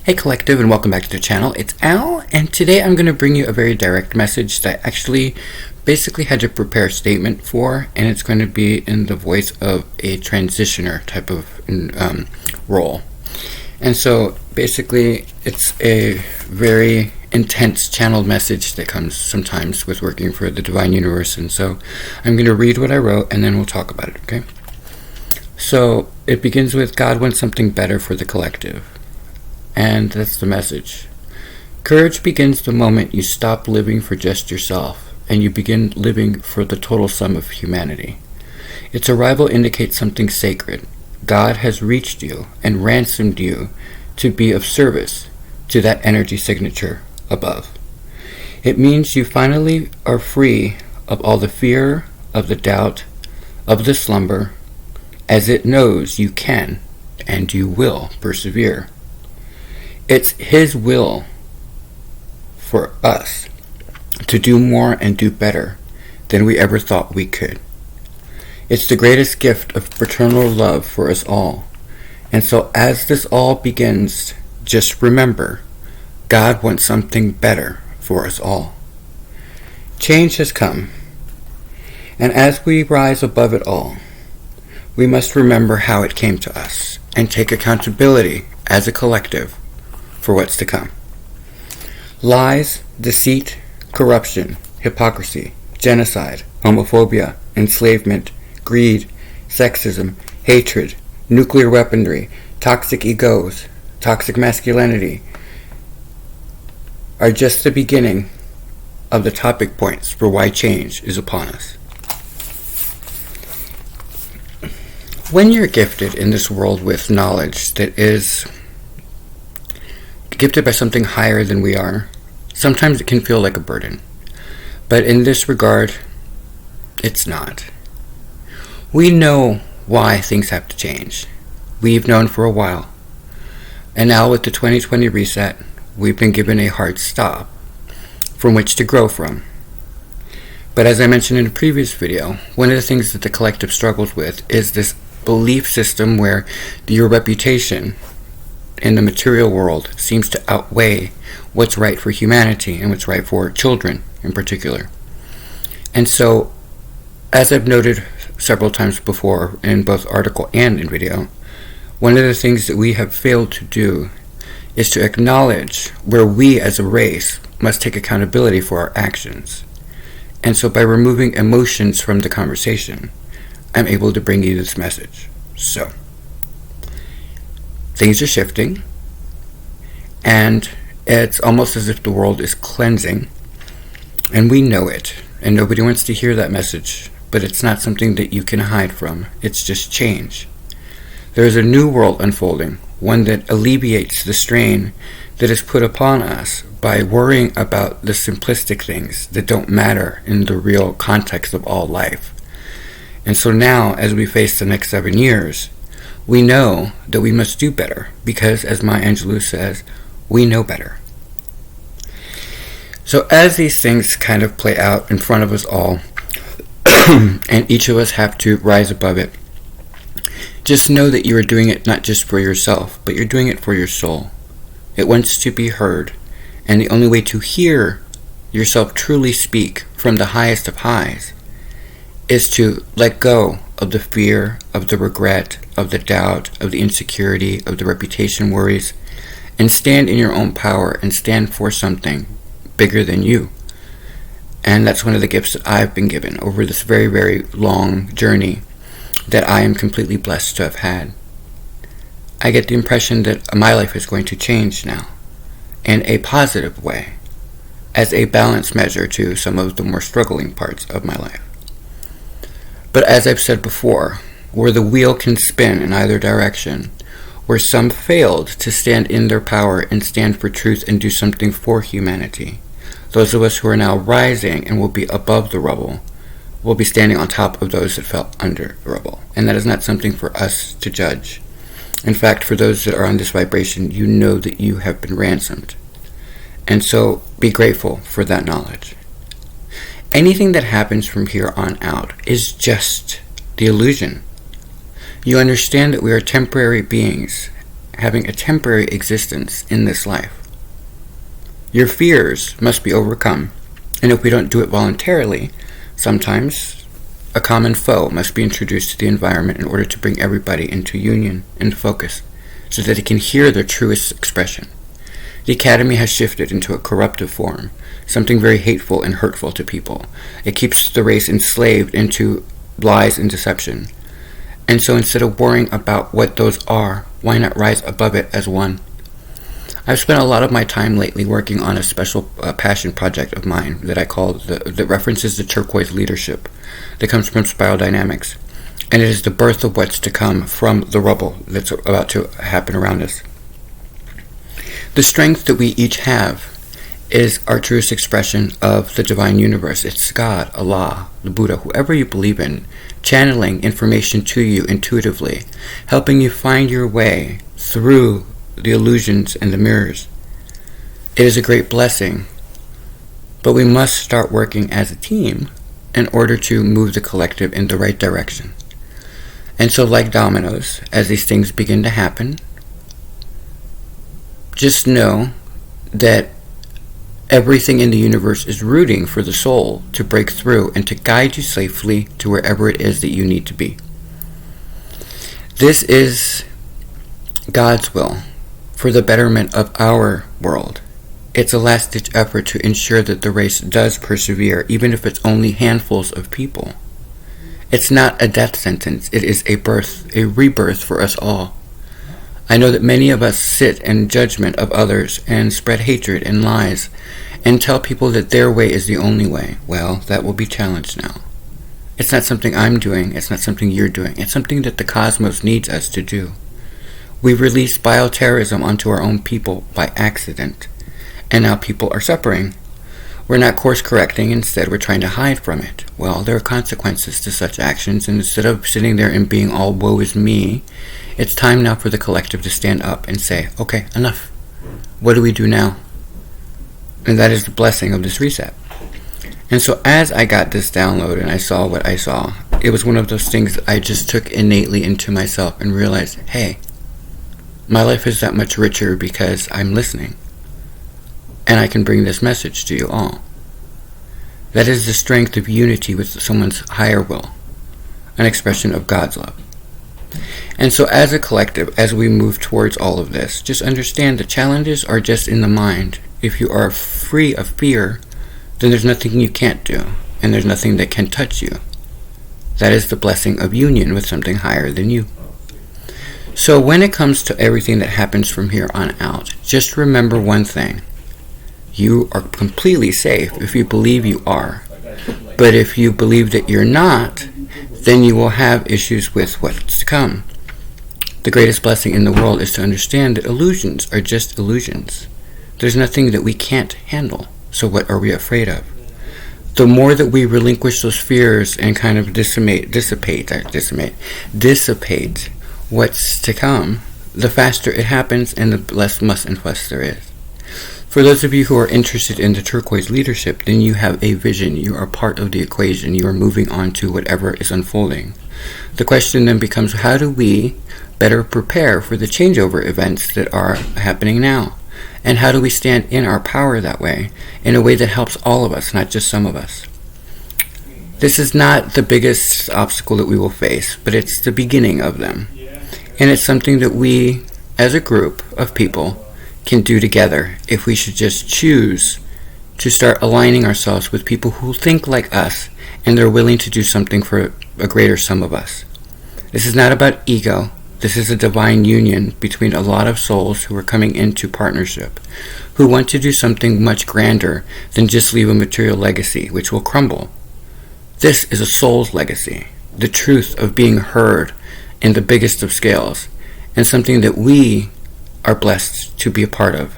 Hey Collective, and welcome back to the channel. It's Al, and today I'm going to bring you a very direct message that I actually basically had to prepare a statement for, and it's going to be in the voice of a transitioner type of role. And so basically it's a very intense channeled message that comes sometimes with working for the Divine Universe, and so I'm going to read what I wrote and then we'll talk about it, okay? So it begins with, God wants something better for the collective. And that's the message. Courage begins the moment you stop living for just yourself and you begin living for the total sum of humanity. Its arrival indicates something sacred. God has reached you and ransomed you to be of service to that energy signature above. It means you finally are free of all the fear, of the doubt, of the slumber, as it knows you can and you will persevere. It's His will for us to do more and do better than we ever thought we could. It's the greatest gift of paternal love for us all. And so as this all begins, just remember, God wants something better for us all. Change has come. And as we rise above it all, we must remember how it came to us and take accountability as a collective for what's to come. Lies, deceit, corruption, hypocrisy, genocide, homophobia, enslavement, greed, sexism, hatred, nuclear weaponry, toxic egos, toxic masculinity are just the beginning of the topic points for why change is upon us. When you're gifted in this world with knowledge that is gifted by something higher than we are, sometimes it can feel like a burden. But in this regard, it's not. We know why things have to change. We've known for a while. And now with the 2020 reset, we've been given a hard stop from which to grow from. But as I mentioned in a previous video, one of the things that the collective struggles with is this belief system where your reputation in the material world seems to outweigh what's right for humanity and what's right for children in particular. And so, as I've noted several times before in both article and in video, one of the things that we have failed to do is to acknowledge where we as a race must take accountability for our actions. And so by removing emotions from the conversation, I'm able to bring you this message. So, things are shifting, and it's almost as if the world is cleansing, and we know it, and nobody wants to hear that message, but it's not something that you can hide from. It's just change. There is a new world unfolding, one that alleviates the strain that is put upon us by worrying about the simplistic things that don't matter in the real context of all life. And so now, as we face the next 7 years, we know that we must do better because, as Maya Angelou says, we know better. So as these things kind of play out in front of us all, and each of us have to rise above it, just know that you are doing it not just for yourself, but you're doing it for your soul. It wants to be heard, and the only way to hear yourself truly speak from the highest of highs is to let go of the fear, of the regret, of the doubt, of the insecurity, of the reputation worries, and stand in your own power and stand for something bigger than you. And that's one of the gifts that I've been given over this very, very long journey that I am completely blessed to have had. I get the impression that my life is going to change now in a positive way as a balance measure to some of the more struggling parts of my life. But as I've said before, where the wheel can spin in either direction, where some failed to stand in their power and stand for truth and do something for humanity, those of us who are now rising and will be above the rubble will be standing on top of those that fell under the rubble. And that is not something for us to judge. In fact, for those that are on this vibration, you know that you have been ransomed. And so be grateful for that knowledge. Anything that happens from here on out is just the illusion. You understand that we are temporary beings having a temporary existence in this life. Your fears must be overcome, and if we don't do it voluntarily, sometimes a common foe must be introduced to the environment in order to bring everybody into union and focus, so that it can hear their truest expression. The Academy has shifted into a corruptive form, something very hateful and hurtful to people. It keeps the race enslaved into lies and deception. And so instead of worrying about what those are, why not rise above it as one? I've spent a lot of my time lately working on a special passion project of mine that I call that references the turquoise leadership that comes from spiral dynamics. And it is the birth of what's to come from the rubble that's about to happen around us. The strength that we each have is our truest expression of the divine universe. It's God, Allah, the Buddha, whoever you believe in, channeling information to you intuitively, helping you find your way through the illusions and the mirrors. It is a great blessing, but we must start working as a team in order to move the collective in the right direction. And so, like dominoes, as these things begin to happen, just know that everything in the universe is rooting for the soul to break through and to guide you safely to wherever it is that you need to be. This is God's will for the betterment of our world. It's a last-ditch effort to ensure that the race does persevere, even if it's only handfuls of people. It's not a death sentence. It is a birth, a rebirth for us all. I know that many of us sit in judgment of others and spread hatred and lies and tell people that their way is the only way. Well, that will be challenged now. It's not something I'm doing. It's not something you're doing. It's something that the cosmos needs us to do. We released bioterrorism onto our own people by accident, and now people are suffering. We're not course correcting, instead we're trying to hide from it. Well, there are consequences to such actions, and instead of sitting there and being all woe is me, it's time now for the collective to stand up and say, okay, enough. What do we do now? And that is the blessing of this reset. And so as I got this download and I saw what I saw, it was one of those things that I just took innately into myself and realized, hey, my life is that much richer because I'm listening. And I can bring this message to you all. That is the strength of unity with someone's higher will, an expression of God's love. And so as a collective, as we move towards all of this, just understand the challenges are just in the mind. If you are free of fear, then there's nothing you can't do, and there's nothing that can touch you. That is the blessing of union with something higher than you. So when it comes to everything that happens from here on out, just remember one thing. You are completely safe if you believe you are. But if you believe that you're not, then you will have issues with what's to come. The greatest blessing in the world is to understand that illusions are just illusions. There's nothing that we can't handle. So what are we afraid of? The more that we relinquish those fears and kind of dissipate what's to come, the faster it happens and the less muss and fuss there is. For those of you who are interested in the turquoise leadership, then you have a vision. You are part of the equation. You are moving on to whatever is unfolding. The question then becomes, how do we better prepare for the changeover events that are happening now? And how do we stand in our power that way, in a way that helps all of us, not just some of us? This is not the biggest obstacle that we will face, but it's the beginning of them. And it's something that we, as a group of people, can do together if we should just choose to start aligning ourselves with people who think like us and they're willing to do something for a greater sum of us. This is not about ego. This is a divine union between a lot of souls who are coming into partnership, who want to do something much grander than just leave a material legacy which will crumble. This is a soul's legacy, the truth of being heard in the biggest of scales, and something that we are blessed to be a part of.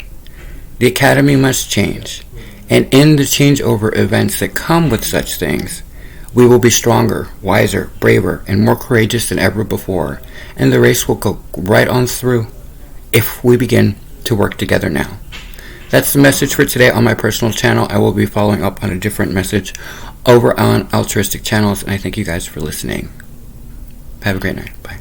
The Academy must change, and in the changeover events that come with such things, we will be stronger, wiser, braver, and more courageous than ever before, and the race will go right on through if we begin to work together now. That's the message for today on my personal channel. I will be following up on a different message over on Altruistic channels, and I thank you guys for listening. Have a great night. Bye.